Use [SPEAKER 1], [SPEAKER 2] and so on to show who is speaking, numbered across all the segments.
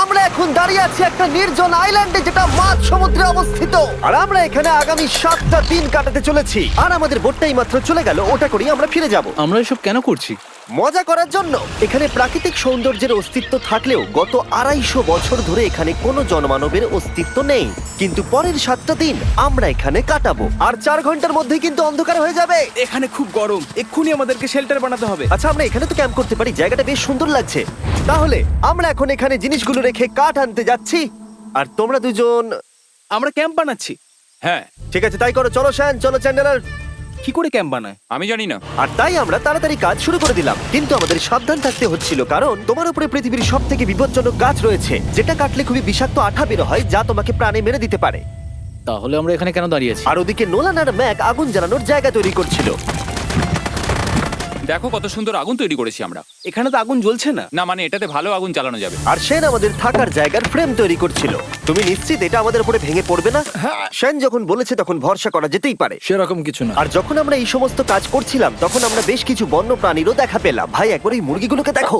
[SPEAKER 1] আমরা এখন দাঁড়িয়ে আছি একটা নির্জন আইল্যান্ডে যেটা মাঝ সমুদ্রে অবস্থিত, আর আমরা এখানে আগামী 7টা দিন কাটাতে চলেছি। আর আমাদের বোটটাই মাত্র চলে গেল, ওটা করেই আমরা ফিরে যাব
[SPEAKER 2] আমরা এসব কেন করছি?
[SPEAKER 1] মজা করার জন্য। এখানে প্রাকৃতিক সৌন্দর্যের অস্তিত্ব থাকলেও গত 250 বছর ধরে এখানে কোনো জনমানবের অস্তিত্ব নেই। কিন্তু পরের 7টা দিন আমরা এখানে কাটাবো, আর 4 ঘন্টার মধ্যেই কিন্তু অন্ধকার হয়ে যাবে।
[SPEAKER 3] এখানে খুব গরম, এক্ষুনি আমাদেরকে শেল্টার বানাতে হবে।
[SPEAKER 1] আচ্ছা, আমরা এখানে তো ক্যাম্প করতে পারি, জায়গাটা বেশ সুন্দর লাগছে। তাহলে আমরা এখন এখানে জিনিসগুলো রেখে কাঠ আনতে যাচ্ছি, আর তোমরা দুজন।
[SPEAKER 3] আমরা ক্যাম্প বানাচ্ছি।
[SPEAKER 4] হ্যাঁ,
[SPEAKER 1] ঠিক আছে, তাই করো। চলো শ্যান, চলো চ্যান্ডেলার।
[SPEAKER 3] কি করে ক্যাম্প বানায়?
[SPEAKER 4] আমি জানি না।
[SPEAKER 1] আর তাই আমরা তাড়াতাড়ি কাজ শুরু করে দিলাম, কিন্তু আমাদের সাবধান থাকতে হচ্ছিল, কারণ তোমার উপরে পৃথিবীর সব থেকে বিপজ্জনক গাছ রয়েছে, যেটা কাটলে খুবই বিষাক্ত আঠা বের হয়, যা তোমাকে প্রাণে মেরে দিতে পারে।
[SPEAKER 2] তাহলে আমরা এখানে কেন দাঁড়িয়ে আছি?
[SPEAKER 1] আর ওদিকে নোলান আর ম্যাক আগুন জ্বালানোর জায়গা তৈরি করছিল।
[SPEAKER 4] দেখো কত সুন্দর আগুন তৈরি করেছি আমরা।
[SPEAKER 3] এখানে তো আগুন জ্বলছে না।
[SPEAKER 4] না মানে এটাতে ভালো আগুন জ্বালানো যাবে।
[SPEAKER 1] আর সেন আমাদের থাকার জায়গার ফ্রেম তৈরি করছিল। তুমি নিশ্চিত এটা আমাদের উপরে ভেঙে পড়বে না? সেন যখন বলেছে তখন ভরসা করা যেতেই পারে।
[SPEAKER 2] সেরকম কিছু না।
[SPEAKER 1] আর যখন আমরা এই সমস্ত কাজ করছিলাম তখন আমরা বেশ কিছু বন্য প্রাণীরও দেখা পেলাম। ভাই, একবার এই মুরগিগুলোকে দেখো।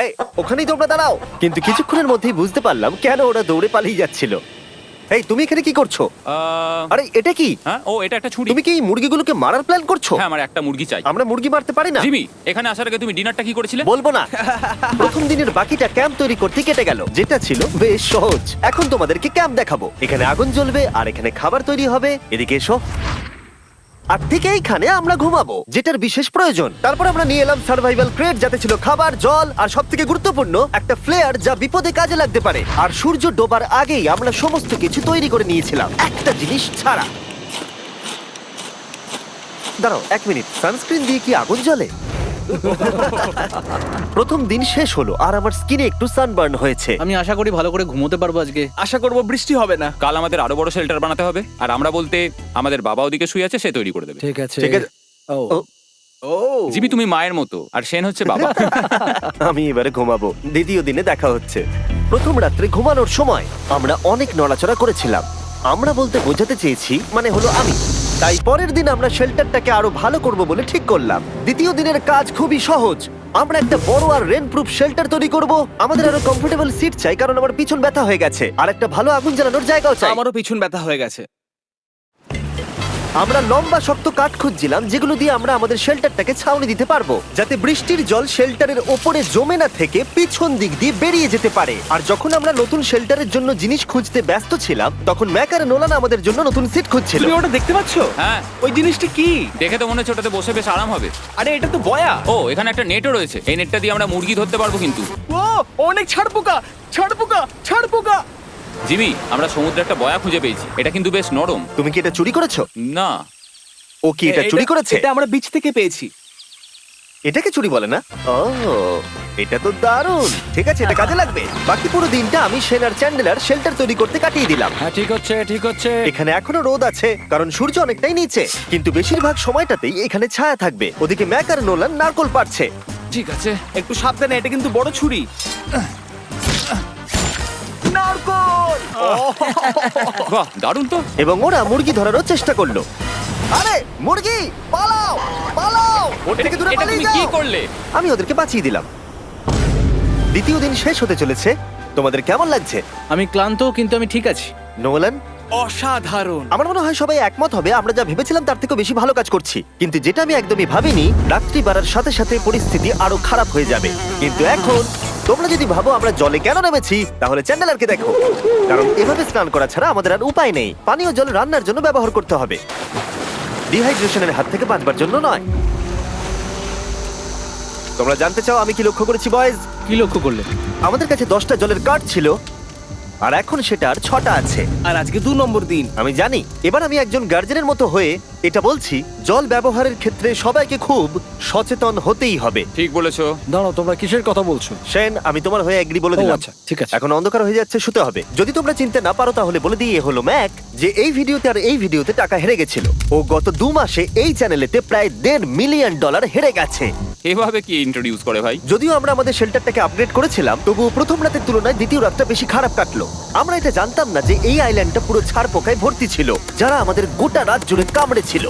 [SPEAKER 1] এই, ওখানেই তোমরা দাঁড়াও। কিন্তু কিছুক্ষণের মধ্যেই বুঝতে পারলাম কেন ওরা দৌড়ে পালিয়ে যাচ্ছিল। এই, তুমি এখানে কি করছো? আরে এটা কি?
[SPEAKER 4] হ্যাঁ, ও এটা একটা ছুরি।
[SPEAKER 1] তুমি কি এই মুরগিগুলোকে মারার প্ল্যান করছো?
[SPEAKER 4] হ্যাঁ, আমার একটা মুরগি চাই।
[SPEAKER 1] আমরা মুরগি মারতে পারি না।
[SPEAKER 4] জিমি, এখানে আসার আগে তুমি ডিনারটা কি করেছিলে?
[SPEAKER 1] বলবো না। প্রথম দিনের বাকিটা ক্যাম্প তৈরি করতে কেটে গেল, যেটা ছিল বেশ সহজ। এখন তোমাদেরকে ক্যাম্প দেখাবো। এখানে আগুন জ্বলবে আর এখানে খাবার তৈরি হবে। এদিকে এসো। আর ঠিক এইখানে আমরা ঘুমাবো, যেটার বিশেষ প্রয়োজন। তারপর আমরা নিয়ে এলাম সার্ভাইভাল ক্রেট, যাতে ছিল খাবার, জল আর সবথেকে গুরুত্বপূর্ণ একটা ফ্লেয়ার, যা বিপদে কাজে লাগতে পারে। আর সূর্য ডোবার আগেই আমরা সমস্ত কিছু তৈরি করে নিয়েছিলাম, একটা জিনিস ছাড়া। দাঁড়াও 1 মিনিট, সানস্ক্রিন দিয়ে কি আগুন জ্বলে? প্রথম দিন শেষ হলো আর আমার স্কিনে একটু সানবার্ন হয়েছে।
[SPEAKER 2] আমি আশা করি ভালো করে ঘুমোতে পারবো আজকে।
[SPEAKER 3] আশা করব বৃষ্টি হবে না।
[SPEAKER 4] কাল আমাদের আরো বড় শেল্টার বানাতে হবে, আর আমরা বলতে আমাদের বাবা ওদিকে শুয়ে আছে, সে তৈরি করে দেবে।
[SPEAKER 2] ঠিক আছে।
[SPEAKER 1] ঠিক আছে।
[SPEAKER 2] ও
[SPEAKER 1] ও,
[SPEAKER 3] ও
[SPEAKER 4] জিমি, তুমি মায়ের মতো আর সেন হচ্ছে বাবা।
[SPEAKER 1] আমি এবারে ঘুমাবো, দ্বিতীয় দিনে দেখা হচ্ছে। প্রথম রাত্রে ঘুমানোর সময় আমরা অনেক নড়াচড়া করেছিলাম। আমরা বলতে বোঝাতে চেয়েছি, মানে হলো আমি। তাই পরের দিন আমরা শেল্টারটাকে আরো ভালো করব বলে ঠিক করলাম। দ্বিতীয় দিনের কাজ খুবই সহজ। আমরা একটা বড় আর রেন প্রুফ শেল্টার তৈরি করব। আমাদের আরো কমফোর্টেবল সিট চাই, কারণ আমার পিছন ব্যথা হয়ে গেছে, আর একটা ভালো আগুন জ্বালানোর জায়গাও চাই।
[SPEAKER 3] আমারও পিছন ব্যথা হয়ে গেছে।
[SPEAKER 1] আমরা লম্বা শক্ত কাঠ খুঁজছিলাম, যেগুলো দিয়ে আমরা আমাদের শেল্টারটাকে ছাউনি দিতে পারবো, যাতে বৃষ্টির জল শেল্টারের ওপরে জমে না থেকে পিছন দিক দিয়ে বেরিয়ে যেতে পারে। আর যখন আমরা নতুন শেল্টারের জন্য জিনিস খুঁজতে ব্যস্ত ছিলাম, তখন ম্যাক আর নোলান আমাদের জন্য নতুন সিট খুঁজছিল।
[SPEAKER 3] তুমি ওটা দেখতে পাচ্ছো?
[SPEAKER 4] হ্যাঁ,
[SPEAKER 3] ওই জিনিসটা কি?
[SPEAKER 4] দেখে তো মনে হচ্ছে ওটাতে বসে বেশ আরাম হবে।
[SPEAKER 3] আরে এটা তো বয়া।
[SPEAKER 4] ও, এখানে একটা নেটও রয়েছে। এই নেটটা দিয়ে আমরা মুরগি ধরতে পারবো। কিন্তু
[SPEAKER 3] ও অনেক ছাড় পোকা, ছাড় পোকা, ছাড় পোকা।
[SPEAKER 4] জিমি, আমরা সমুদ্রে একটা বয়া খুঁজে পেয়েছি। এটা কিন্তু বেশ নরম।
[SPEAKER 1] তুমি কি এটা চুরি করেছো?
[SPEAKER 4] না,
[SPEAKER 1] ও কি এটা চুরি করেছে?
[SPEAKER 3] এটা আমরা বিচ থেকে পেয়েছি।
[SPEAKER 1] এটাকে চুরি বলে না? ও, এটা তো দারুণ। ঠিক আছে, এটা কাজে লাগবে। বাকি পুরো দিনটা আমি সেন আর চ্যান্ডেলার শেল্টার তৈরি করতে কাটিয়ে দিলাম।
[SPEAKER 2] হ্যাঁ, ঠিক হচ্ছে, ঠিক হচ্ছে।
[SPEAKER 1] এখানে এখনো রোদ আছে, কারণ সূর্য অনেকটাই নিচে, কিন্তু বেশিরভাগ সময়টাতেই এখানে ছায়া থাকবে। ওদিকে ম্যাক আর নোলান নারকল পাড়ছে।
[SPEAKER 4] ঠিক আছে।
[SPEAKER 3] একটু সাবধানে, এটা কিন্তু বড় ছুরি। নারকল।
[SPEAKER 4] বাহ, দারুণ তো।
[SPEAKER 1] এবং ওরা মুরগি ধরারও চেষ্টা করলো। আরে মুরগি, পালাও পালাও, ওর থেকে দূরে
[SPEAKER 4] এটা
[SPEAKER 1] পালিয়ে
[SPEAKER 4] তুমি কি
[SPEAKER 1] যাও।
[SPEAKER 4] করলে?
[SPEAKER 1] আমি ওদেরকে বাঁচিয়ে দিলাম। দ্বিতীয় দিন শেষ হতে চলেছে। তোমাদের কেমন লাগছে?
[SPEAKER 2] আমি ক্লান্ত, কিন্তু আমি ঠিক আছি।
[SPEAKER 1] নোলান?
[SPEAKER 3] অসাধারণ।
[SPEAKER 1] আমার মনে হয় সবাই একমত হবে আমরা যা ভেবেছিলাম তার থেকে বেশি ভালো কাজ করছি। কিন্তু যেটা আমি একদমই ভাবিনি, রাত্রি বাড়ার সাথে সাথে পরিস্থিতি আরো খারাপ হয়ে যাবে। কিন্তু এখন তোমরা যদি ভাবো আমরা জলে কেন নেমেছি, তাহলে চ্যান্ডেলারকে দেখো। কারণ এভাবে স্নান করা ছাড়া আমাদের আর উপায় নেই। পানীয় জল রান্নার জন্য ব্যবহার করতে হবে, ডিহাইড্রেশনের হাত থেকে বাঁচবার জন্য নয়। তোমরা জানতে চাও আমি কি লক্ষ্য করেছি বয়েজ?
[SPEAKER 2] কি লক্ষ্য করলে?
[SPEAKER 1] আমাদের কাছে 10টা জলের কার্ড ছিল, আর এখন সেটা আর 6টা আছে।
[SPEAKER 3] আর আজকে 2 নম্বর দিন।
[SPEAKER 1] আমি জানি। এবার আমি একজন গার্জেনের মতো হয়ে এটা বলছি, জল ব্যবহারের ক্ষেত্রে সবাইকে খুব সচেতন হতেই হবে।
[SPEAKER 4] ঠিক বলেছো।
[SPEAKER 2] দাঁড়াও, তোমরা কিসের কথা বলছো?
[SPEAKER 1] সেন, আমি তোমার হয়ে এগ্রি বলে
[SPEAKER 2] ও,
[SPEAKER 1] দিলাম।
[SPEAKER 2] আচ্ছা, ঠিক আছে।
[SPEAKER 1] এখন অন্ধকার হয়ে যাচ্ছে, শুতে হবে। যদি তোমরা চিনতে না পারো তাহলে বলে দিয়ে হলো ম্যাক, যে এই ভিডিওতে আর এই ভিডিওতে টাকা হেরে গেছিল। ও গত 2 মাসে এই চ্যানেলেতে প্রায় $1.5 মিলিয়ন হেরে গেছে।
[SPEAKER 4] এভাবে কি ইন্ট্রোডিউস করে ভাই?
[SPEAKER 1] যদিও আমরা আমাদের শেল্টারটাকে আপগ্রেড করেছিলাম, তবুও প্রথম রাতের তুলনায় দ্বিতীয় রাতটা বেশি খারাপ কাটলো। আমরা এটা জানতাম না যে এই আইল্যান্ডটা পুরো ছাড় পোকায় ভর্তি ছিল, যারা আমাদের গোটা রাত জুড়ে কামড়েছিল।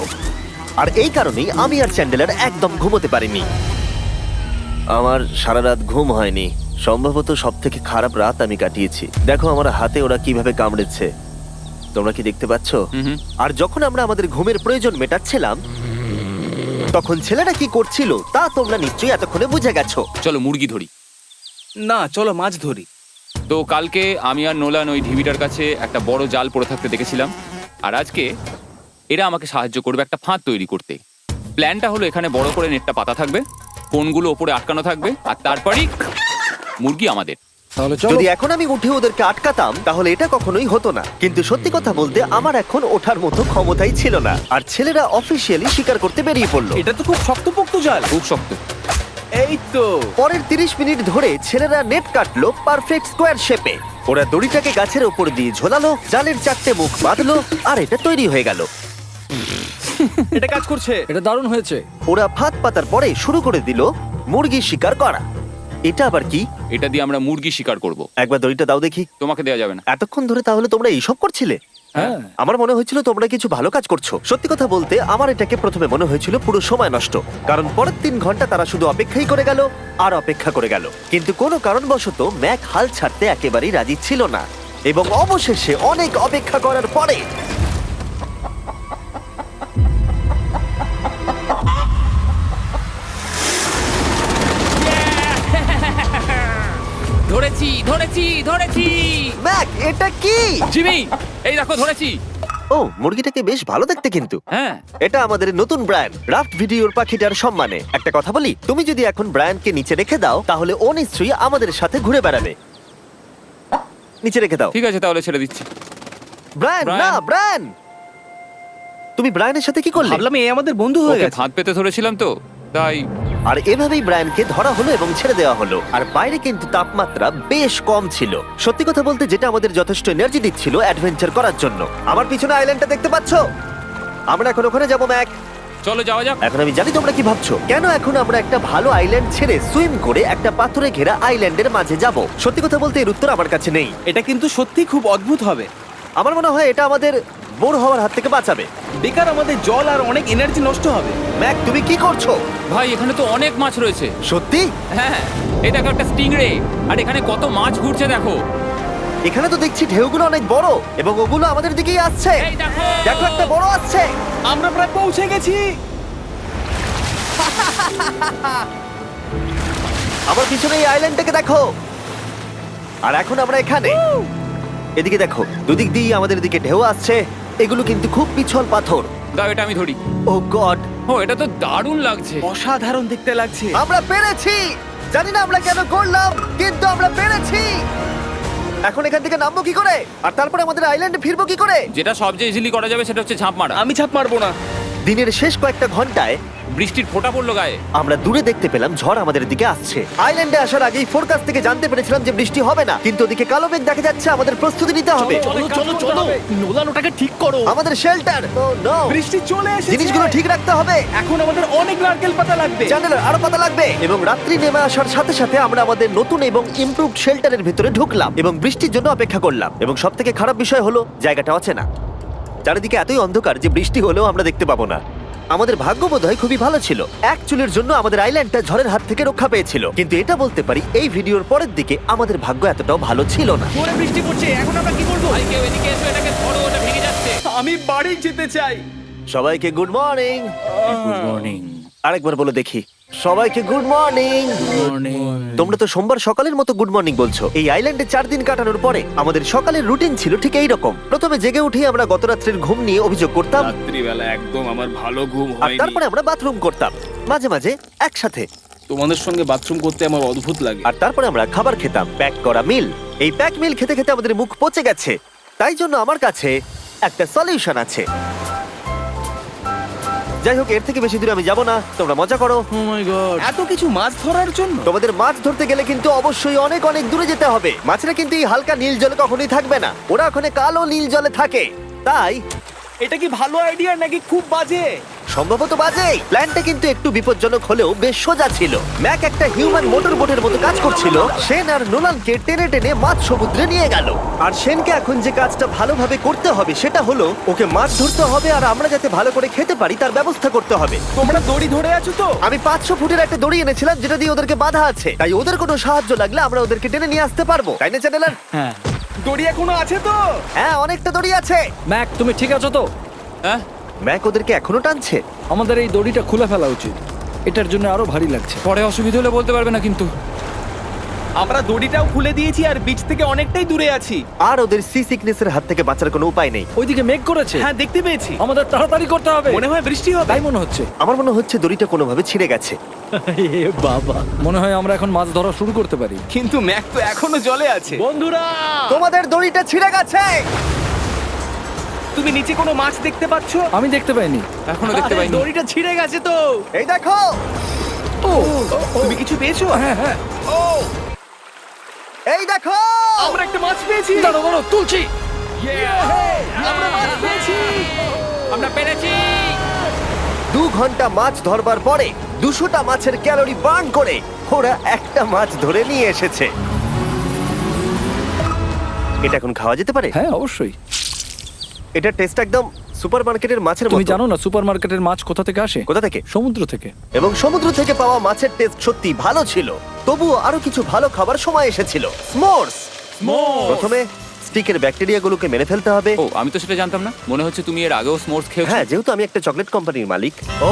[SPEAKER 1] আর এই কারণেই আমি আর চ্যান্ডেলার একদম ঘুমোতে পারিনি। আমার সারা রাত ঘুম হয়নি। সম্ভবত সব থেকে খারাপ রাত আমি কাটিয়েছি। দেখো আমার হাতে ওরা কিভাবে কামড়েছে, তোমরা কি দেখতে পাচ্ছ?
[SPEAKER 4] হুম।
[SPEAKER 1] আর যখন আমরা আমাদের ঘুমের প্রয়োজন মেটাচ্ছিলাম তখন ছেলেরা কি করছিল তা তোমরা নিশ্চয়ই এতক্ষণে বুঝে গেছো।
[SPEAKER 4] চলো মুরগি ধরি।
[SPEAKER 3] না, চলো মাছ ধরি।
[SPEAKER 4] তো কালকে আমি আর নোলান ওই ঢিবিটার কাছে একটা বড় জাল পড়ে থাকতে দেখেছিলাম, আর আজকে এরা আমাকে সাহায্য করবে একটা ফাঁদ তৈরি করতে। প্ল্যানটা হলো এখানে বড় করে নেটটা পাতা থাকবে, কোনগুলো ওপরে আটকানো থাকবে, আর তারপরেই মুরগি আমাদের।
[SPEAKER 2] তাহলে চলো।
[SPEAKER 1] যদি এখন আমি উঠে ওদেরকে আটকাতাম তাহলে এটা কখনোই হতো না, কিন্তু সত্যি কথা বলতে আমার এখন ওঠার মতো ক্ষমতাই ছিল না। আর ছেলেরা অফিসিয়ালি স্বীকার করতে বেরিয়ে পড়লো।
[SPEAKER 3] এটা তো খুব শক্তপোক্ত জাল।
[SPEAKER 4] খুব শক্ত।
[SPEAKER 3] এই তো।
[SPEAKER 1] পরের 30 মিনিট ধরে ছেলেরা নেট কাটলো পারফেক্ট স্কোয়ার শেপে। ওরা দড়িটাকে গাছের ওপর দিয়ে ঝোলালো, জালের 4টে মুখ বাঁধলো, আর এটা তৈরি হয়ে গেল।
[SPEAKER 3] এটা কাজ করছে।
[SPEAKER 2] এটা দারুণ হয়েছে।
[SPEAKER 1] ওরা ফাঁদ পাতার পরে শুরু করে দিল মুরগি শিকার করা। এটা আবার কি?
[SPEAKER 4] এটা দিয়ে আমরা মুরগি শিকার করব।
[SPEAKER 1] একবার দড়িটা দাও দেখি।
[SPEAKER 4] তোমাকে দেওয়া যাবে না।
[SPEAKER 1] এতক্ষণ ধরে তাহলে তোমরা এইসব করছিলে?
[SPEAKER 2] হ্যাঁ।
[SPEAKER 1] আমার মনে হয়েছিল তোমরা কিছু ভালো কাজ করছো। সত্যি কথা বলতে আমার এটাকে প্রথমে মনে হয়েছিল পুরো সময় নষ্ট, কারণ পরের 3 ঘন্টা তারা শুধু অপেক্ষাই করে গেল আর অপেক্ষা করে গেল। কিন্তু কোনো কারণবশত ম্যাক হাল ছাড়তে একেবারেই রাজি ছিল না, এবং অবশেষে অনেক অপেক্ষা করার পরে
[SPEAKER 4] ধরেছি ধরেছি ধরেছি।
[SPEAKER 1] ম্যাক এটা কি?
[SPEAKER 4] জিমি, এই দেখো ধরেছি।
[SPEAKER 1] ও, মুরগিটাকে বেশ ভালো দেখতে কিন্তু।
[SPEAKER 4] হ্যাঁ।
[SPEAKER 1] এটা আমাদের নতুন ব্র্যান্ড রাফট ভিডিওর পাখিটার সম্মানে। একটা কথা বলি, তুমি যদি এখন ব্র্যান্ডকে নিচে রেখে দাও তাহলে ও নিশ্চয়ই আমাদের সাথে ঘুরে বেড়াবে। নিচে রেখে দাও।
[SPEAKER 4] ঠিক আছে, তাহলে ছেড়ে দিচ্ছি।
[SPEAKER 1] Brian,
[SPEAKER 4] Brian.
[SPEAKER 1] না ব্রায়ান, তুমি ব্রায়ানের সাথে কি করলে?
[SPEAKER 3] ভাবলাম এই আমাদের বন্ধু হয়ে
[SPEAKER 4] ওকে
[SPEAKER 3] গেছে।
[SPEAKER 4] ফাঁদ পেতে ধরেছিলাম তো, তাই।
[SPEAKER 1] আর এভাবেই ব্রায়ানকে ধরা হলো এবং ছেড়ে দেওয়া হলো। আর বাইরে কিন্তু তাপমাত্রা বেশ কম ছিল। সত্যি কথা বলতে যেটা আমাদের যথেষ্ট এনার্জি দিচ্ছিল অ্যাডভেঞ্চার করার জন্য। আমার পিছনে আইল্যান্ডটা দেখতে পাচ্ছো? আমরা এখন ওখানে যাবো ম্যাক।
[SPEAKER 4] চলো যাওয়া যাক।
[SPEAKER 1] এখন আমি জানি তোমরা কি ভাবছো, কেন এখন আমরা একটা ভালো আইল্যান্ড ছেড়ে সুইম করে একটা পাথরে ঘেরা আইল্যান্ডের মাঝে যাব? সত্যি কথা বলতে এর উত্তর আমার কাছে নেই।
[SPEAKER 3] এটা কিন্তু সত্যি খুব অদ্ভুত হবে।
[SPEAKER 1] আমার মনে হয় এটা আমাদের বোর হওয়ার হাত থেকে বাঁচাবে।
[SPEAKER 3] বেকার আমাদের জল আর অনেক এনার্জি নষ্ট হবে।
[SPEAKER 1] ম্যাক তুমি কি করছো?
[SPEAKER 4] ভাই এখানে তো অনেক মাছ রয়েছে।
[SPEAKER 1] সত্যি?
[SPEAKER 4] হ্যাঁ, এই দেখো একটা স্টিংরে, আর এখানে কত মাছ ঘুরছে দেখো।
[SPEAKER 1] এখানে তো দেখছি ঢেউগুলো অনেক বড় এবং ওগুলো আমাদের দিকেই আসছে।
[SPEAKER 4] এই দেখো।
[SPEAKER 1] দেখো একটা বড় আসছে।
[SPEAKER 3] আমরা প্রায় পৌঁছে গেছি।
[SPEAKER 1] আমার পিছনে এই আইল্যান্ডটাকে দেখো। আর এখন আমরা এখানে। এদিকে দেখো, দুদিক দিয়ে আমাদের দিকে ঢেউ আসছে। এগুলো কিন্তু খুব পিছল পাথর।
[SPEAKER 4] দাও, এটা আমি ধরি।
[SPEAKER 1] ও গড,
[SPEAKER 4] ও, এটা তো দারুণ লাগছে।
[SPEAKER 3] অসাধারণ দেখতে লাগছে।
[SPEAKER 1] আমরা পেরেছি। জানি না আমরা কেন করলাম, কিন্তু আমরা পেরেছি। এখন এখান থেকে নামবো কি করে, আর তারপরে আমাদের আইল্যান্ডে ফিরবো কি করে?
[SPEAKER 4] যেটা সবচেয়ে ইজিলি করা যাবে সেটা হচ্ছে ঝাঁপ মারা।
[SPEAKER 3] আমি ছাপ মারবো না।
[SPEAKER 1] দিনের শেষ কয়েকটা ঘন্টায়
[SPEAKER 4] বৃষ্টির ফোঁটা পড়লো গায়ে।
[SPEAKER 1] আমরা দূরে দেখতে পেলাম ঝড় আমাদের দিকে আসছে। আইল্যান্ডে আসার আগেই ফোরকাস্ট থেকে জানতে পেরেছিলাম যে বৃষ্টি হবে না, কিন্তু ওদিকে কালো মেঘ দেখা যাচ্ছে। আমাদের প্রস্তুতি নিতে হবে।
[SPEAKER 3] নোলান ওটাকে ঠিক করো।
[SPEAKER 1] আমাদের শেল্টার, ও নো,
[SPEAKER 3] বৃষ্টি চলে এসেছে।
[SPEAKER 1] জিনিসগুলো ঠিক রাখতে হবে।
[SPEAKER 3] এখন আমাদের অনেক নারকেল পাতা লাগবে।
[SPEAKER 1] জানালার আরো পাতা লাগবে। এবং রাত্রি নেমে আসার সাথে সাথে আমরা আমাদের নতুন এবং ইমপ্রুভড শেল্টারের ভিতরে ঢুকলাম এবং বৃষ্টির জন্য অপেক্ষা করলাম। এবং সব থেকে খারাপ বিষয় হলো জায়গাটা অচেনা। চারিদিকে এতই অন্ধকার যে বৃষ্টি হলেও আমরা দেখতে পাবো না। আমাদের ভাগ্য বোধহয় খুবই ভালো ছিল। এক চুলের জন্য আমাদের আইল্যান্ডটা ঝড়ের হাত থেকে রক্ষা পেয়েছিল, কিন্তু এটা বলতে পারি এই ভিডিওর পরের দিকে আমাদের ভাগ্য এতটাও ভালো ছিল না।
[SPEAKER 3] জোরে বৃষ্টি পড়ছে। এখন আমরা কি করবো?
[SPEAKER 4] ভাই কেউ এদিকে এসো, এটাকে ধরো, ওটা ভেঙে যাচ্ছে।
[SPEAKER 3] আমি বাড়ি যেতে চাই।
[SPEAKER 1] সবাইকে গুড মর্নিং।
[SPEAKER 2] Good morning.
[SPEAKER 1] আরেকবার বলে দেখি, সবাইকে গুড মর্নিং। তোমরা তো সোমবার সকালের মতো গুড মর্নিং বলছো। এই আইল্যান্ডে 4 দিন কাটানোর পরে আমাদের সকালের রুটিন ছিল ঠিক এই রকম। প্রথমে জেগে উঠে আমরা গত রাত্রের ঘুম নিয়ে অভিযোগ করতাম,
[SPEAKER 3] রাত্রিবেলা একদম আমার ভালো ঘুম
[SPEAKER 1] আর
[SPEAKER 3] হয়নি।
[SPEAKER 1] তারপরে আমরা বাথরুম করতাম, মাঝে মাঝে একসাথে।
[SPEAKER 3] তোমাদের সঙ্গে বাথরুম করতে আমার অদ্ভুত লাগে।
[SPEAKER 1] আর তারপরে আমরা খাবার খেতাম, প্যাক করা মিল। এই প্যাক মিল খেতে খেতে আমাদের মুখ পচে গেছে। তাই জন্য আমার কাছে একটা সলিউশন আছে। যাই হোক, এর থেকে বেশি দূরে আমি যাব না, তোমরা মজা করো।
[SPEAKER 2] ও মাই গড।
[SPEAKER 3] এত কিছু মাছ ধরার জন্য?
[SPEAKER 1] তোমাদের মাছ ধরতে গেলে কিন্তু অবশ্যই অনেক অনেক দূরে যেতে হবে। মাছেরা কিন্তু এই হালকা নীল জলে কখনোই থাকবে না, ওরা ওখানে কালো নীল জলে থাকে। তাই
[SPEAKER 3] এটা কি ভালো আইডিয়া নাকি খুব বাজে?
[SPEAKER 1] সম্ভবত বাজেই। প্ল্যানটা কিন্তু একটু বিপজ্জনক হলেও বেশ সোজা ছিল। ম্যাক একটা হিউম্যান মোটর বোটের মতো কাজ করছিল। শেন আর নোলানকে টেনে টেনে মাছ সমুদ্রে নিয়ে গেল। আর শেনকে এখন যে কাজটা ভালোভাবে করতে হবে সেটা হলো ওকে মাছ ধরতে হবে আর আমরা যাতে ভালো করে খেতে পারি তার ব্যবস্থা করতে হবে।
[SPEAKER 3] তোমরা দড়ি ধরে আছো তো?
[SPEAKER 1] আমি 500 ফুটের একটা দড়ি এনেছিলাম যেটা দিয়ে ওদেরকে বাঁধা আছে, তাই ওদের কোনো সাহায্য লাগলে আমরা ওদেরকে টেনে নিয়ে আসতে পারবো, তাই না চ্যানেলার?
[SPEAKER 2] হ্যাঁ।
[SPEAKER 3] দড়ি এখনো আছে তো?
[SPEAKER 1] হ্যাঁ, অনেকটা দড়ি আছে।
[SPEAKER 2] ম্যাক, তুমি ঠিক আছো তো?
[SPEAKER 4] হ্যাঁ,
[SPEAKER 1] ম্যাক ওদেরকে এখনো টানছে।
[SPEAKER 2] আমাদের এই দড়িটা খুলে ফেলা উচিত, এটার জন্য আরো ভারী লাগছে।
[SPEAKER 4] পরে অসুবিধা হলে বলতে পারবে না কিন্তু।
[SPEAKER 3] আমরা দড়িটাও খুলে দিয়েছি আর বিচ থেকে অনেকটাই দূরে আছি।
[SPEAKER 1] আর ওদের সি সিকনেসের হাত থেকে বাঁচার কোনো উপায় নেই।
[SPEAKER 2] ওইদিকে মেঘ করেছে।
[SPEAKER 3] হ্যাঁ, দেখতে পেয়েছি।
[SPEAKER 2] আমাদের তাড়াতাড়ি করতে হবে।
[SPEAKER 3] মনে হয় বৃষ্টি হবে।
[SPEAKER 2] তাই মনে হচ্ছে।
[SPEAKER 1] আমার মনে হচ্ছে দড়িটা কোনোভাবে ছিঁড়ে গেছে।
[SPEAKER 2] এ বাবা, মনে হয় আমরা এখন মাছ ধরা শুরু করতে পারি।
[SPEAKER 3] কিন্তু ম্যাক তো এখনো জলে আছে।
[SPEAKER 2] বন্ধুরা,
[SPEAKER 1] তোমাদের দড়িটা ছিঁড়ে গেছে।
[SPEAKER 3] তুমি নিচে কোনো মাছ দেখতে পাচ্ছো?
[SPEAKER 2] আমি দেখতে পাইনি।
[SPEAKER 4] এখনো দেখতে পাইনি।
[SPEAKER 3] দড়িটা ছিঁড়ে গেছে তো।
[SPEAKER 1] এই দেখো।
[SPEAKER 2] ও,
[SPEAKER 3] তুমি কিছু পেয়েছো?
[SPEAKER 2] হ্যাঁ হ্যাঁ।
[SPEAKER 3] ও,
[SPEAKER 1] এই দেখো।
[SPEAKER 3] আমরা একটা মাছ পেয়েছি।
[SPEAKER 2] দাঁড়ো দাঁড়ো, তুলছি।
[SPEAKER 3] আমরা মাছ পেয়েছি।
[SPEAKER 4] আমরা পেরেছি।
[SPEAKER 1] 2 ঘন্টা মাছ ধরবার পরে 200টা মাছের ক্যালোরি বার্ন করে ওরা একটা মাছ ধরে নিয়ে এসেছে। এটা এখন খাওয়া যেতে পারে?
[SPEAKER 2] হ্যাঁ, অবশ্যই।
[SPEAKER 1] এটা টেস্ট একদম সুপারমার্কেটের মাছের
[SPEAKER 2] তুমি
[SPEAKER 1] মতো।
[SPEAKER 2] জানো না সুপারমার্কেটের মাছ কোথা থেকে আসে?
[SPEAKER 1] কোথা থেকে?
[SPEAKER 2] সমুদ্র থেকে।
[SPEAKER 1] এবং সমুদ্র থেকে পাওয়া মাছের টেস্ট সত্যি ভালো ছিল। তবুও আরো কিছু ভালো খাবার সময় এসেছিল। স্মোর্স। প্রথমে স্টিকের ব্যাকটেরিয়াগুলোকে মেরে ফেলতে হবে।
[SPEAKER 4] ও, আমি তো সেটা জানতাম না। মনে হচ্ছে তুমি এর আগেও স্মোর্টস খেয়েছো।
[SPEAKER 1] হ্যাঁ, যেহেতু আমি একটা চকলেট কোম্পানির মালিক। ও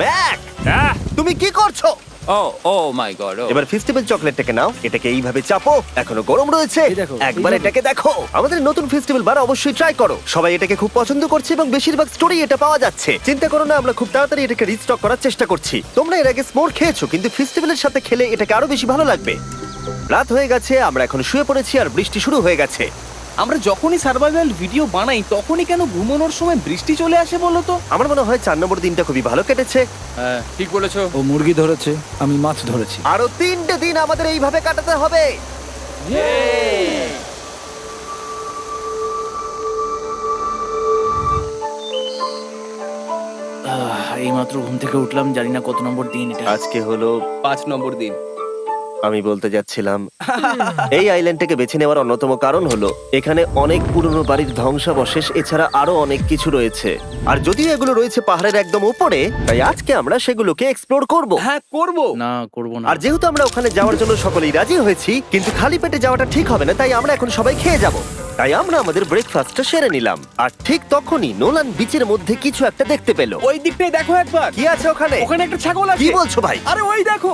[SPEAKER 1] ম্যাক,
[SPEAKER 4] আহ!
[SPEAKER 1] তুমি কি করছো?
[SPEAKER 4] ও মাই গড।
[SPEAKER 1] এবার ফেস্টিভ্যাল চকলেটটাকে নাও, এটাকে এইভাবে চাপো, এখনো গরম রয়েছে।
[SPEAKER 2] এই দেখো,
[SPEAKER 1] একবার
[SPEAKER 2] এইভাবে।
[SPEAKER 1] এটাকে দেখো। আমাদের নতুন ফেস্টিভ্যাল বার অবশ্যই ট্রাই করো। সবাই এটাকে খুব পছন্দ করছে এবং বেশিরভাগ স্টোরি এটা পাওয়া যাচ্ছে। চিন্তা করো না, আমরা খুব তাড়াতাড়ি এটাকে রিস্টক করার চেষ্টা করছি। তোমরা এর আগে স্মোর খেয়েছো, কিন্তু ফেস্টিভ্যালের সাথে খেলে এটাকে আরো বেশি ভালো লাগবে। রাত হয়ে গেছে, আমরা এখন শুয়ে পড়েছি আর বৃষ্টি শুরু হয়ে গেছে।
[SPEAKER 3] আমরা যখনই সার্ভাইভাল ভিডিও বানাই তখনই কেন ঘুমানোর সময় বৃষ্টি চলে আসে বলো তো?
[SPEAKER 1] আমার মনে হয় 4 নম্বর দিনটা খুবই ভালো কেটেছে।
[SPEAKER 4] হ্যাঁ, ঠিক বলেছো।
[SPEAKER 2] ও মুরগি ধরেছে, আমি মাছ ধরেছি।
[SPEAKER 1] আরো 3টে দিন আমাদের এইভাবে কাটাতে হবে।
[SPEAKER 2] এইমাত্র ঘুম থেকে উঠলাম, জানি না কত নম্বর দিন এটা।
[SPEAKER 1] আজকে হলো
[SPEAKER 3] 5 নম্বর দিন।
[SPEAKER 1] আমি বলতে যাচ্ছিলাম এই আইল্যান্ডটাকে বেছে নেওয়ার অন্যতম কারণ হলো এখানে অনেক পুরনো বাড়ির ধ্বংসাবশেষ এছাড়া আরো অনেক কিছু রয়েছে। আর যদিও এগুলো রয়েছে পাহাড়ের একদম উপরে, তাই আজকে আমরা সেগুলোকে এক্সপ্লোর করব।
[SPEAKER 3] হ্যাঁ, করব।
[SPEAKER 2] না, করব না।
[SPEAKER 1] আর যেহেতু আমরা ওখানে যাওয়ার জন্য সকলেই রাজি হয়েছি, কিন্তু খালি পেটে যাওয়াটা ঠিক হবে না, তাই আমরা এখন সবাই খেয়ে যাব। তাই আমরা আমাদের ব্রেকফাস্টটা সেরে নিলাম। আর ঠিক তখনই নোলান বিচের মধ্যে কিছু একটা দেখতে পেল।
[SPEAKER 3] ওই দিকটাই দেখো একবার।
[SPEAKER 1] কি আছে ওখানে?
[SPEAKER 3] ওখানে একটা ছাগল আছে।
[SPEAKER 1] কি বলছো ভাই?
[SPEAKER 3] আরে ওই দেখো।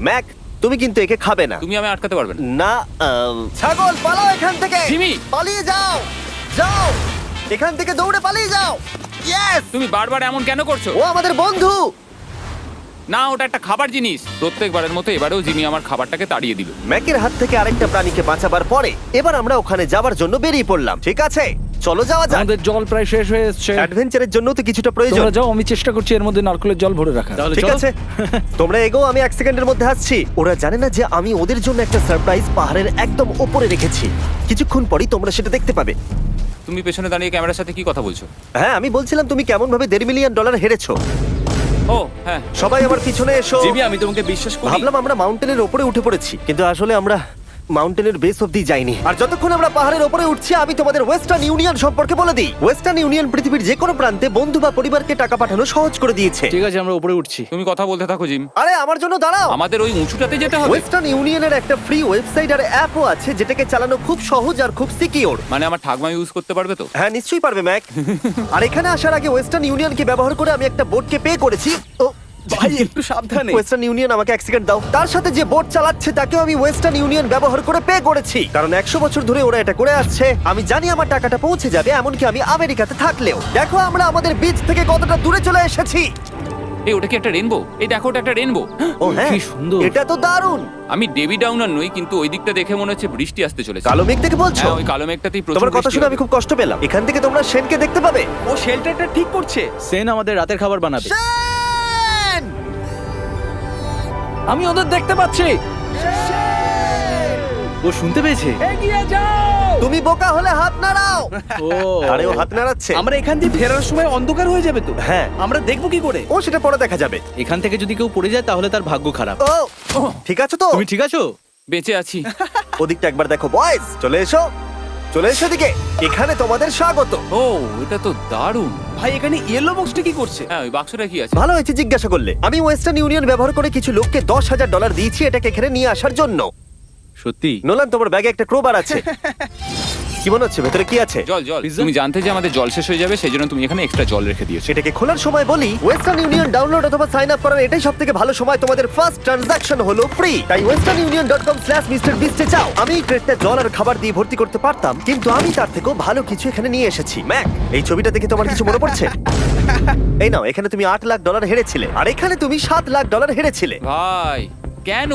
[SPEAKER 1] ম্যাক, তুমি কিন্তু একে খাবে না।
[SPEAKER 4] তুমি আমি আটকাতে পারবে না।
[SPEAKER 1] না, ছাগল পালাও এখান থেকে।
[SPEAKER 4] জিমি!
[SPEAKER 1] পালিয়ে যাও, যাও এখান থেকে, দৌড়ে পালিয়ে যাও। ইয়েস,
[SPEAKER 4] তুমি বারবার এমন কেন করছো?
[SPEAKER 1] ও আমাদের বন্ধু।
[SPEAKER 4] না, ওটা একটা খাবার জিনিস। প্রত্যেকবারের মতো এবারেও জিমি আমার খাবারটাকে তাড়িয়ে দিল।
[SPEAKER 1] ম্যাকের হাত থেকে আরেকটা প্রাণীকে বাঁচাবার পরে এবার আমরা ওখানে যাবার জন্য বেরিয়ে পড়লাম। ঠিক আছে, চলো যাওয়া যাক।
[SPEAKER 2] আমাদের জল প্রায় শেষ হয়ে এসেছে।
[SPEAKER 1] অ্যাডভেঞ্চারের জন্য তো কিছুটা প্রয়োজন।
[SPEAKER 2] তোমরা যাও, আমি চেষ্টা করছি এর মধ্যে নারকেলের জল ভরে রাখা।
[SPEAKER 1] ঠিক আছে, তোমরা এগো, আমি 1 সেকেন্ডের মধ্যে আসছি। ওরা জানে না যে আমি ওদের জন্য একটা সারপ্রাইজ পাহাড়ের একদম উপরে রেখেছি। কিছুক্ষণ পরেই তোমরা সেটা দেখতে পাবে।
[SPEAKER 4] তুমি পেছনে দাঁড়িয়ে ক্যামেরার সাথে কি কথা বলছো?
[SPEAKER 1] হ্যাঁ, আমি বলছিলাম তুমি কেমন ভাবে $1.5 মিলিয়ন হেরেছো।
[SPEAKER 4] ও হ্যাঁ,
[SPEAKER 1] সবাই আমার পিছনে এসো।
[SPEAKER 3] জিমি, আমি তোমাকে বিশ্বাস করি।
[SPEAKER 1] ভাবলাম আমরা মাউন্টেনের উপরে উঠে পড়েছি, কিন্তু আসলে আমরা মাউন্টেনের বেস অব্দি যাইনি। আর যতক্ষণ আমরা পাহাড়ের উপরে উঠছি, আমি তোমাদের ওয়েস্টার্ন ইউনিয়ন সম্পর্কে বলে দিই। ওয়েস্টার্ন ইউনিয়ন পৃথিবীর যে কোনো প্রান্তে বন্ধু বা পরিবারকে টাকা পাঠানো সহজ করে দিয়েছে।
[SPEAKER 2] ঠিক আছে, আমরা উপরে উঠছি।
[SPEAKER 4] তুমি কথা বলতে থাকো জিম।
[SPEAKER 1] আরে আমার জন্য দাঁড়াও।
[SPEAKER 4] আমাদের ওই উঁচুটাতে যেতে হবে।
[SPEAKER 1] ওয়েস্টার্ন ইউনিয়নের একটা ফ্রি ওয়েবসাইট আর অ্যাপও আছে, যেটাকে চালানো খুব সহজ আর খুব সিকিউর।
[SPEAKER 4] মানে আমার ঠাকমা ইউজ করতে পারবে তো?
[SPEAKER 1] হ্যাঁ, নিশ্চয়ই পারবে ম্যাক। আর এখানে আসার আগে ওয়েস্টার্ন ইউনিয়নকে ব্যবহার করে আমি একটা বোটকে পে করেছি। ও
[SPEAKER 3] ভাই, একটু সাবধানে।
[SPEAKER 1] ওয়েস্টার্ন ইউনিয়ন আমাকে 1 সেকেন্ড দাও। তার সাথে যে বোট চালাচ্ছে তাকেও আমি ওয়েস্টার্ন ইউনিয়ন ব্যবহার করে পে করেছি, কারণ 100 বছর ধরে ওরা এটা করে আসছে। আমি জানি আমার টাকাটা পৌঁছে যাবে, এমনকি আমি আমেরিকাতে থাকলেও। দেখো আমরা আমাদের বিচ থেকে কতটা দূরে চলে এসেছি।
[SPEAKER 4] এই ওটা কি একটা রেনবো? এই দেখো, ওটা একটা রেনবো।
[SPEAKER 1] ও হ্যাঁ,
[SPEAKER 2] কি সুন্দর।
[SPEAKER 1] এটা তো দারুণ।
[SPEAKER 4] আমি ডেভি ডাউনার নই, কিন্তু ওই দিকটা দেখে মনে হচ্ছে বৃষ্টি আসতে চলেছে।
[SPEAKER 1] কালো মেঘ থেকে বলছো?
[SPEAKER 4] হ্যাঁ, ওই কালো মেঘটাতেই প্রচুর
[SPEAKER 1] তোমার কথা
[SPEAKER 4] বৃষ্টি
[SPEAKER 1] শুনে
[SPEAKER 4] হবে।
[SPEAKER 1] আমি খুব কষ্ট পেলাম। এখান থেকে তোমরা শেনকে দেখতে পাবে।
[SPEAKER 3] ও শেল্টারটা ঠিক করছে।
[SPEAKER 2] সেন আমাদের রাতের খাবার বানাবে।
[SPEAKER 1] শেন!
[SPEAKER 2] আমি ওদের দেখতে পাচ্ছি।
[SPEAKER 3] ও শুনতে পেয়েছে?
[SPEAKER 2] এগিয়ে যাও!
[SPEAKER 1] তুমি বোকা হলে হাত নাড়াও।
[SPEAKER 3] ও
[SPEAKER 1] আরে ও হাত নাড়াচ্ছে।
[SPEAKER 3] আমরা এখান দিয়ে ফেরার সময় অন্ধকার হয়ে যাবে তো।
[SPEAKER 1] হ্যাঁ।
[SPEAKER 3] আমরা দেখবো কি করে?
[SPEAKER 1] ও সেটা পরে দেখা যাবে।
[SPEAKER 3] এখান থেকে যদি কেউ পড়ে যায় তাহলে তার ভাগ্য খারাপ।
[SPEAKER 1] ও ঠিক আছে তো?
[SPEAKER 3] তুমি ঠিক আছো?
[SPEAKER 4] বেঁচে আছি।
[SPEAKER 1] ওদিকটা একবার দেখো বয়েজ, চলে এসো, চলে এসো দিকে। এখানে তোমাদের স্বাগত।
[SPEAKER 4] ও এটা তো দারুণ।
[SPEAKER 3] ভাই এখানে ইয়েলো বক্সটা কি করছে?
[SPEAKER 4] হ্যাঁ ওই বাক্সটা কি আছে?
[SPEAKER 1] ভালো হয়েছে জিজ্ঞাসা করলে। আমি ওয়েস্টার্ন ইউনিয়ন ব্যবহার করে কিছু লোককে $10,000 দিয়েছি এটাকে এখানে নিয়ে আসার জন্য।
[SPEAKER 3] সত্যি?
[SPEAKER 1] নোলান, তোমার ব্যাগে একটা ক্রোবার আছে। কি মনে হচ্ছে ভেতরে কি আছে?
[SPEAKER 4] জল জল।
[SPEAKER 3] Pizza?
[SPEAKER 4] তুমি জানতে যে আমাদের জল শেষ হয়ে যাবে সেই জন্য তুমি এখানে এক্সট্রা জল রেখে দিয়েছো।
[SPEAKER 1] সেটাকে খোলার সময় বলি, ওয়েস্টার্ন ইউনিয়ন ডাউনলোড অথবা সাইন আপ করার এটাই সবথেকে ভালো সময়। তোমাদের ফার্স্ট ট্রানজাকশন হলো ফ্রি। তাই westernunion.com/MrBeast এ যাও। আমি এই ক্রেটটা জল আর খাবার দিয়ে ভর্তি করতে পারতাম, কিন্তু আমি তার থেকেও ভালো কিছু এখানে নিয়ে এসেছি। ম্যাক, এই ছবিটা দেখে তোমার কিছু মনে পড়ছে? এই নাও, এখানে তুমি $8 লাখ হেরেছিলে, আর এখানে তুমি $7 লাখ হেরেছিলে।
[SPEAKER 4] ভাই কেন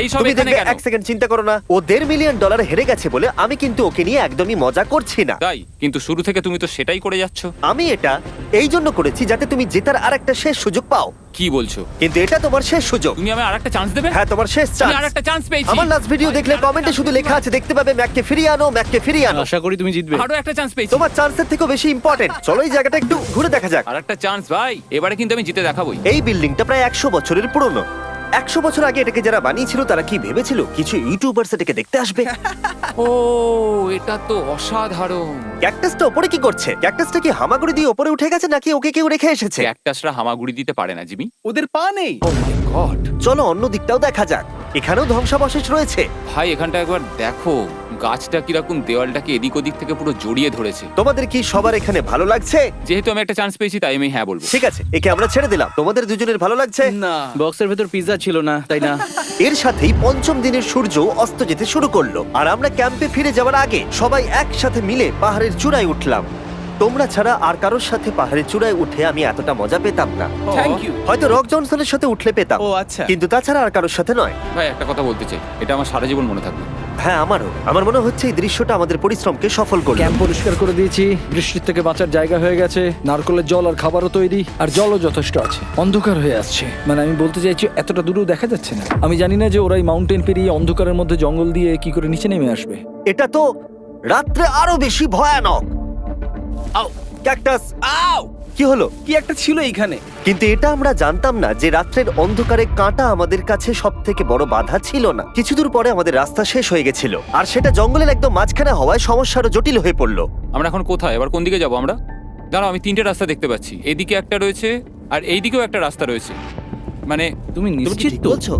[SPEAKER 4] এই সব
[SPEAKER 1] তুমি
[SPEAKER 4] এখানে
[SPEAKER 1] দেখবে,
[SPEAKER 4] কেন?
[SPEAKER 1] এক সেকেন্ড চিন্তা করো না। ও $1.5 মিলিয়ন হেরে গেছে বলে আমি কিন্তু ওকে নিয়ে একদমই মজা করছি না।
[SPEAKER 4] তাই কিন্তু শুরু থেকে তুমি তো সেটাই করে যাচ্ছ।
[SPEAKER 1] আমি এটা এই জন্য করেছি যাতে তুমি জেতার আরেকটা শেষ সুযোগ পাও,
[SPEAKER 4] কি বলছো?
[SPEAKER 1] কিন্তু এটা তোমার শেষ সুযোগ।
[SPEAKER 4] তুমি আমায় আরেকটা চান্স দেবে?
[SPEAKER 1] হ্যাঁ, তোমার শেষ
[SPEAKER 4] আমি
[SPEAKER 1] চান্স।
[SPEAKER 4] আরেকটা চান্স পেয়েছি।
[SPEAKER 1] আমার লাস্ট ভিডিও দেখলে কমেন্টে শুধু লেখা আছে, দেখতে পাবে ম্যাককে ফিরিয়ে আনো, ম্যাককে ফিরিয়ে আনো।
[SPEAKER 3] আশা করি তুমি জিতবে।
[SPEAKER 4] আরো একটা চান্স পেয়েছি।
[SPEAKER 1] তোমার চান্সের থেকেও বেশি ইম্পর্টেন্ট। চলো এই জায়গাটা একটু ঘুরে দেখা যাক।
[SPEAKER 4] আরেকটা চান্স ভাই, এবারে কিন্তু আমি জিতে দেখাবোই।
[SPEAKER 1] এই বিল্ডিংটা প্রায় 100 বছরের পুরনো। 100 বছর আগে এটাকে যারা বানিয়েছিল তারা কি ভেবেছিল কিছু ইউটিউবার্স এটাকে দেখতে আসবে?
[SPEAKER 4] ও এটা তো অসাধারণ।
[SPEAKER 1] ক্যাকটাসটা ওপরে কি করছে? ক্যাকটাসটা কি হামাগুড়ি দিয়ে ওপরে উঠে গেছে নাকি ওকে কেউ রেখে এসেছে?
[SPEAKER 4] ক্যাকটাসরা হামাগুড়ি দিতে পারে না জিমি।
[SPEAKER 3] ওদের পা নেই।
[SPEAKER 4] ও মাই গড।
[SPEAKER 1] চলো অন্য দিকটাও দেখা যাক। এখানেও ধ্বংসাবশেষ রয়েছে।
[SPEAKER 4] ভাই এখানটা একবার দেখো, গাছটা কিরকম দেওয়ালটাকে এদিক ওদিক থেকে পুরো জড়িয়ে ধরেছে।
[SPEAKER 1] তোমাদের কি সবার এখানে ভালো লাগছে?
[SPEAKER 4] যেহেতু আমি একটা চান্স পেয়েছি তাই আমি হ্যাঁ বলবো।
[SPEAKER 1] ঠিক আছে, একে আমরা ছেড়ে দিলাম। তোমাদের দুজনের ভালো লাগছে?
[SPEAKER 3] না, বক্সের ভেতর পিৎজা ছিল না, তাই না?
[SPEAKER 1] এর সাথেই পঞ্চম দিনের সূর্য অস্ত যেতে শুরু করলো, আর আমরা ক্যাম্পে ফিরে যাওয়ার আগে সবাই একসাথে মিলে পাহাড়ের চূড়ায় উঠলাম। তোমরা ছাড়া আর কারোর সাথে পাহাড়ের চূড়ায় উঠে আমি এতটা মজা পেতাম না।
[SPEAKER 3] Thank you.
[SPEAKER 1] হয়তো রক জনসনের সাথে উঠলে পেতাম,
[SPEAKER 3] ও আচ্ছা।
[SPEAKER 1] কিন্তু তাছাড়া আর কারোর সাথে নয়।
[SPEAKER 4] ভাই একটা কথা বলতে চাই, এটা আমার সারা জীবন মনে থাকবে।
[SPEAKER 1] হ্যাঁ, আমারও। আমার মনে হচ্ছে এই দৃশ্যটা আমাদের পরিশ্রমকে সফল করলো।
[SPEAKER 2] ক্যাম্প পরিষ্কার করে দিয়েছি, বৃষ্টির থেকে বাঁচার জায়গা হয়ে গেছে, নারকেলের জল আর খাবারও তৈরি, আর জলও যথেষ্ট আছে। অন্ধকার হয়ে আসছে, মানে আমি বলতে চাইছি এতটা দূরেও দেখা যাচ্ছে না। আমি জানি না যে ওরা এই মাউন্টেন পেরিয়ে অন্ধকারের মধ্যে জঙ্গল দিয়ে কি করে নিচে নেমে আসবে।
[SPEAKER 1] এটা তো রাত্রে আরো বেশি ভয়ানক।
[SPEAKER 3] আউ,
[SPEAKER 1] ক্যাকটাস,
[SPEAKER 3] আউ!
[SPEAKER 1] কি হলো?
[SPEAKER 3] কি একটা ছিল এইখানে।
[SPEAKER 1] কিন্তু এটা আমরা জানতাম না যে রাত্রের অন্ধকারে কাঁটা আমাদের কাছে সব থেকে বড় বাধা ছিল না। কিছু দূর পরে আমাদের রাস্তা শেষ হয়ে গেছিল, আর সেটা জঙ্গলের একদম মাঝখানে হওয়ায় সমস্যা আরো জটিল হয়ে পড়লো।
[SPEAKER 4] আমরা এখন কোথায়, এবার কোন দিকে যাবো আমরা? দাঁড়াও, আমি তিনটে রাস্তা দেখতে পাচ্ছি। এদিকে একটা রয়েছে আর এইদিকেও একটা রাস্তা রয়েছে। মানে
[SPEAKER 3] তুমি
[SPEAKER 1] তুমি কি
[SPEAKER 3] নিশ্চিত
[SPEAKER 1] ঠিক
[SPEAKER 3] তো?
[SPEAKER 1] বলছো?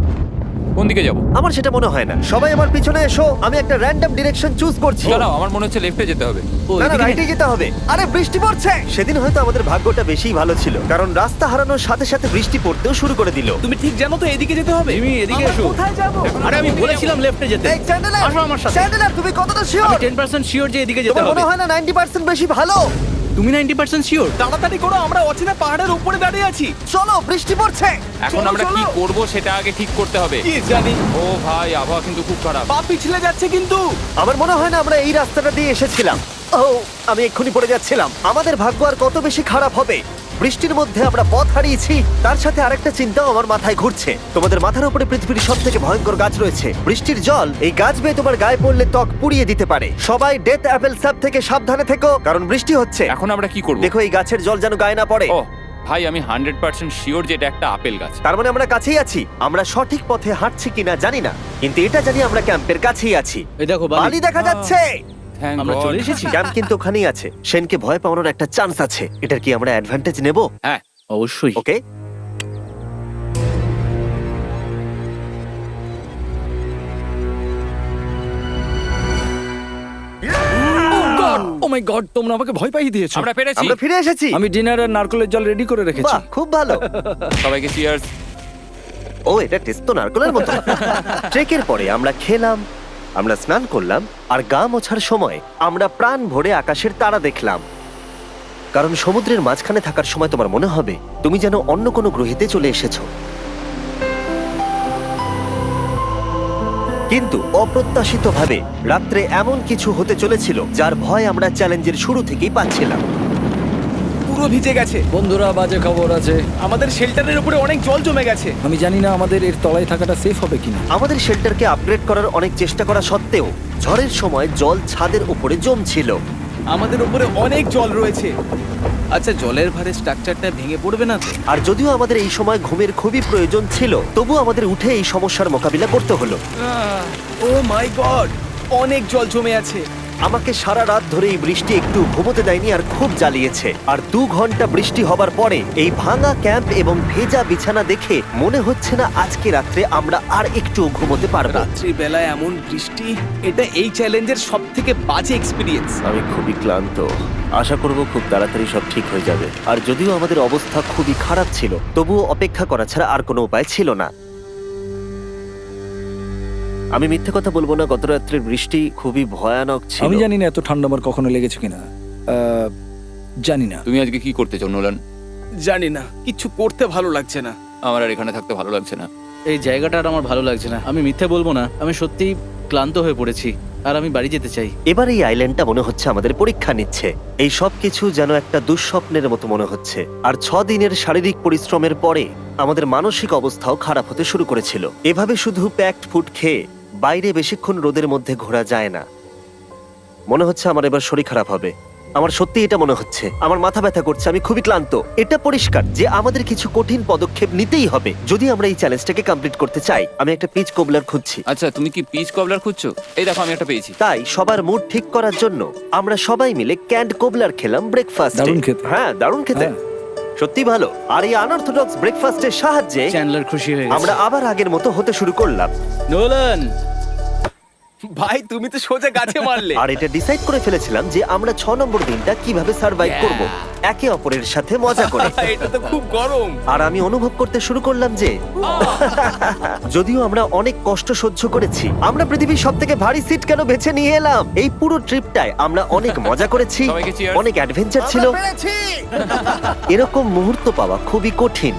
[SPEAKER 4] কোন দিকে যাবো?
[SPEAKER 1] আমার সেটা মনে হয় না। সবাই আমার পিছনে এসো, আমি একটা র্যান্ডম ডিরেকশন চুজ করছি।
[SPEAKER 4] দাঁড়াও, আমার মনে হচ্ছে লেফটে যেতে হবে।
[SPEAKER 3] ও,
[SPEAKER 1] না না,
[SPEAKER 3] এদিকে?
[SPEAKER 1] রাইটে যেতে হবে। আরে বৃষ্টি পড়ছে। সেদিন হয়তো আমাদের ভাগ্যটা বেশিই ভালো ছিল, কারণ রাস্তা হারানোর সাথে সাথে বৃষ্টি পড়তেও শুরু করে দিল।
[SPEAKER 3] তুমি ঠিক জানো তো এদিকে যেতে হবে?
[SPEAKER 2] জিমি, এদিকে
[SPEAKER 3] আমরা
[SPEAKER 2] এসো।
[SPEAKER 3] কোথায় যাব?
[SPEAKER 4] এখন
[SPEAKER 3] আরে আমি
[SPEAKER 4] আমরা
[SPEAKER 3] বলেছিলাম লেফটে যেতে।
[SPEAKER 1] এই চ্যান্ডেলার,
[SPEAKER 3] আসো আমার সাথে।
[SPEAKER 1] চ্যান্ডেলার, তুমি কতটা
[SPEAKER 3] আমি
[SPEAKER 1] শিওর?
[SPEAKER 3] 10% শিওর যে এদিকে যেতে
[SPEAKER 1] তোমার
[SPEAKER 3] হবে।
[SPEAKER 1] মনে হয় না 90% বেশি ভালো?
[SPEAKER 3] তুমি 90% শিওর? তাড়াতাড়ি করো, আমরা অচেনা পাহাড়ের উপরে দাঁড়িয়ে আছি।
[SPEAKER 1] চলো, বৃষ্টি পড়ছে।
[SPEAKER 4] এখন
[SPEAKER 3] চলো,
[SPEAKER 4] আমরা কি
[SPEAKER 3] চলো।
[SPEAKER 4] করব সেটা আগে ঠিক করতে হবে।
[SPEAKER 3] কি জানি,
[SPEAKER 4] ও ভাই, আবহাওয়া কিন্তু খুব খারাপ।
[SPEAKER 3] পা পিছলে যাচ্ছে কিন্তু।
[SPEAKER 1] আমার মনে হয় না আমরা এই রাস্তাটা দিয়ে এসেছিলাম। ও, আমি এক্ষুনি পড়ে যাচ্ছিলাম। আমাদের ভাগ্য আর কত বেশি খারাপ হবে। বৃষ্টির মধ্যে আমরা পথ হারিয়েছি, তার সাথে আরেকটা চিন্তাও আমার মাথায় ঘুরছে। তোমাদের মাথার উপরে পৃথিবীর সব থেকে ভয়ঙ্কর গাছ রয়েছে। বৃষ্টির জল এই গাছ বেয়ে তোমার গায়ে পড়লে ত্বক পুড়িয়ে দিতে পারে। সবাই ডেথ অ্যাপেল স্যাপ থেকে সাবধানে থেকো, কারণ বৃষ্টি হচ্ছে।
[SPEAKER 4] এখন আমরা কি করব?
[SPEAKER 1] দেখো এই গাছের জল যেন গায়ে না পড়ে।
[SPEAKER 4] ও ভাই, আমি 100% শিওর যে এটা একটা আপেল গাছ।
[SPEAKER 1] তার মানে আমরা কাছেই আছি। আমরা সঠিক পথে হাঁটছি কিনা জানি না, কিন্তু এটা জানি আমরা ক্যাম্পের কাছেই আছি।
[SPEAKER 3] এই দেখো
[SPEAKER 1] বালি দেখা যাচ্ছে।
[SPEAKER 4] Thank
[SPEAKER 3] আমরা
[SPEAKER 4] God.
[SPEAKER 3] চলে এসেছি।
[SPEAKER 1] ক্যাম্প কিন্তু ওখানেই আছে। সেনকে ভয় পাওয়ানোর একটা চান্স আছে। এটার কি আমরা অ্যাডভান্টেজ নেব?
[SPEAKER 4] হ্যাঁ,
[SPEAKER 3] অবশ্যই।
[SPEAKER 1] ওকে,
[SPEAKER 2] ও মাই গড, তোমরা আমাকে ভয় পাইয়ে দিয়েছো।
[SPEAKER 4] আমরা পেরেছি।
[SPEAKER 1] আমরা ফিরে এসেছি।
[SPEAKER 2] আমি ডিনার আর নারকেলের জল রেডি করে রেখেছি।
[SPEAKER 1] বাহ, খুব ভালো।
[SPEAKER 4] সবাইকে চিয়ার্স।
[SPEAKER 1] ও, এটা টেস্ট তো নারকেলের মতো। ট্রেকের পরে আমরা খেলাম, আমরা স্নান করলাম, আর গা মোছার সময় আমরা প্রাণ ভরে আকাশের তারা দেখলাম। কারণ সমুদ্রের মাঝখানে থাকার সময় তোমার মনে হবে তুমি যেন অন্য কোনো গ্রহেতে চলে এসেছো। কিন্তু অপ্রত্যাশিতভাবে রাত্রে এমন কিছু হতে চলেছিল যার ভয় আমরা চ্যালেঞ্জের শুরু থেকেই পাচ্ছিলাম।
[SPEAKER 3] পুরো পুরো ভিজে গেছে।
[SPEAKER 2] বন্ধুরা, বাজে খবর আছে।
[SPEAKER 3] আমাদের শেল্টারের উপরে অনেক জল জমে গেছে।
[SPEAKER 2] আমি জানি না আমাদের এর তলায় থাকাটা সেফ হবে কিনা।
[SPEAKER 1] আমাদের শেল্টারকে আপগ্রেড করার অনেক চেষ্টা করা সত্ত্বেও ঝড়ের সময় জল ছাদের উপরে জমছিল।
[SPEAKER 3] আমাদের উপরে অনেক জল রয়েছে। আচ্ছা, জলের ভারে স্ট্রাকচারটা ভেঙে পড়বে না তো?
[SPEAKER 1] আর যদিও আমাদের এই সময় ঘুমের খুবই প্রয়োজন ছিল, তবু আমাদের উঠে এই সমস্যার মোকাবিলা করতে হলো।
[SPEAKER 3] ও মাই গড, অনেক জল জমে আছে।
[SPEAKER 1] আমাকে সারা রাত ধরে এই বৃষ্টি একটু ঘুমোতে দেয়নি আর খুব জ্বালিয়েছে। আর 2 ঘন্টা বৃষ্টি হবার পরে এই ভাঙা ক্যাম্প এবং ভেজা বিছানা দেখে মনে হচ্ছে না আজকে রাত্রে আমরা আর একটু ঘুমোতে পারবো।
[SPEAKER 3] রাত্রি বেলায় এমন বৃষ্টি, এটা এই চ্যালেঞ্জের সব থেকে বাজে এক্সপিরিয়েন্স।
[SPEAKER 1] আমি খুবই ক্লান্ত। আশা করব খুব তাড়াতাড়ি সব ঠিক হয়ে যাবে। আর যদিও আমাদের অবস্থা খুবই খারাপ ছিল, তবুও অপেক্ষা করা ছাড়া আর কোনো উপায় ছিল না। আমি মিথ্যে কথা বলবো না, গত রাত্রের বৃষ্টি খুবই ভয়ানক ছিল।
[SPEAKER 2] আমি জানি না এত ঠান্ডা আমার কখনো লেগেছে কিনা। জানি না।
[SPEAKER 4] তুমি আজকে কি করতে চাও নোলান?
[SPEAKER 3] জানি না, কিছু করতে ভালো লাগছে না।
[SPEAKER 4] আমার আর এখানে থাকতে ভালো লাগছে না।
[SPEAKER 5] এই জায়গাটা আর আমার ভালো লাগছে না। আমি মিথ্যে বলবো না, আমি সত্যিই ক্লান্ত হয়ে পড়েছি আর আমি বাড়ি যেতে চাই।
[SPEAKER 1] এবার এই আইল্যান্ডটা মনে হচ্ছে আমাদের পরীক্ষা নিচ্ছে। এই সব কিছু যেন একটা দুঃস্বপ্নের মতো মনে হচ্ছে। আর 6 দিনের শারীরিক পরিশ্রমের পরে আমাদের মানসিক অবস্থাও খারাপ হতে শুরু করেছিল। এভাবে শুধু প্যাকড ফুড খেয়ে বাইরে বেশিক্ষণ রোদের মধ্যে ঘোরা যায় না। মনে হচ্ছে আমার এবার শরীর খারাপ হবে। আমার সত্যি এটা মনে হচ্ছে। আমার মাথা ব্যথা করছে, আমি খুবই ক্লান্ত। এটা পরিষ্কার যে আমাদের কিছু কঠিন পদক্ষেপ নিতেই হবে যদি আমরা এই চ্যালেঞ্জটাকে কমপ্লিট করতে চাই। আমি একটা পিচ কোবলার খুঁজছি।
[SPEAKER 4] আচ্ছা, তুমি কি পিচ কবলার খুঁজছো? এই দেখো, আমি একটা পেয়েছি।
[SPEAKER 1] তাই সবার মুড ঠিক করার জন্য আমরা সবাই মিলে ক্যান্ড কোবলার খেলাম ব্রেকফাস্টে।
[SPEAKER 2] দারুণ খেতে।
[SPEAKER 1] হ্যাঁ, দারুণ খেতে।
[SPEAKER 2] হ্যাঁ।
[SPEAKER 1] সত্যি ভালো। আর এই আনঅর্থোডক্স ব্রেকফাস্টের সাহায্যে
[SPEAKER 5] চ্যান্ডলার খুশি হয়ে গেছে।
[SPEAKER 1] আমরা আবার আগের মতো হতে শুরু করলাম।
[SPEAKER 5] নোলান,
[SPEAKER 3] ভাই, তুমি তো সোজা গাছে মারলে।
[SPEAKER 1] আর এটা ডিসাইড করে ফেলেছিলাম যে আমরা 6 নম্বর দিনটা কিভাবে সার্ভাইভ করব, একে অপরের সাথে মজা করে।
[SPEAKER 3] এটা তো খুব গরম।
[SPEAKER 1] আর আমি অনুভব করতে শুরু করলাম যে যদিও আমরা অনেক কষ্ট সহ্য করেছি, আমরা পৃথিবীর সব থেকে ভারী সিট কেন বেছে নিয়ে এলাম। এই পুরো ট্রিপটায় আমরা অনেক মজা করেছি,
[SPEAKER 4] সবাইকে cheers।
[SPEAKER 1] অনেক অ্যাডভেঞ্চার ছিল। এরকম মুহূর্ত পাওয়া খুবই কঠিন।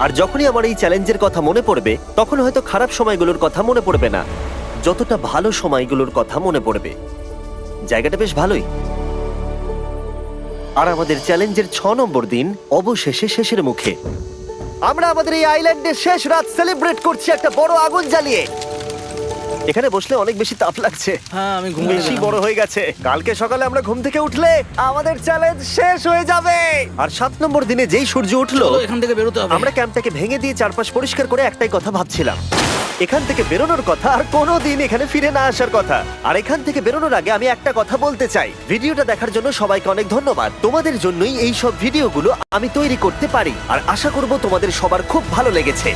[SPEAKER 1] আর যখনই আমার এই চ্যালেঞ্জের কথা মনে পড়বে, তখন হয়তো খারাপ সময়গুলোর কথা মনে পড়বে না, যতটা ভালো সময়গুলোর কথা মনে পড়বে। জায়গাটা বেশ ভালোই। আর আমাদের চ্যালেঞ্জের 6 নম্বর দিন অবশেষে শেষের মুখে। আমরা আমাদের এই আইল্যান্ডের শেষ রাত সেলিব্রেট করছি একটা বড় আগুন জ্বালিয়ে। এখানে বসলে অনেক বেশি তাপ লাগছে।
[SPEAKER 5] হ্যাঁ, আমি ঘুমিয়ে
[SPEAKER 1] বেশি
[SPEAKER 5] গেলাম।
[SPEAKER 1] বড় হয়ে গেছে। কালকে সকালে আমরা ঘুম থেকে উঠলে আমাদের চ্যালেঞ্জ শেষ হয়ে যাবে। আর 7 নম্বর দিনে যেই সূর্য উঠলো,
[SPEAKER 5] চলো, এখান থেকে বেরোতে হবে।
[SPEAKER 1] আমরা ক্যাম্পটাকে ভেঙে দিয়ে চারপাশ পরিষ্কার করে একটাই কথা ভাবছিলাম, এখান থেকে বেরোনোর কথা আর কোনোদিন এখানে ফিরে না আসার কথা। আর এখান থেকে বেরোনোর আগে আমি একটা কথা বলতে চাই, ভিডিওটা দেখার জন্য সবাইকে অনেক ধন্যবাদ। তোমাদের জন্যই এই সব ভিডিওগুলো আমি তৈরি করতে পারি। আর আশা করব তোমাদের সবার খুব ভালো লেগেছে।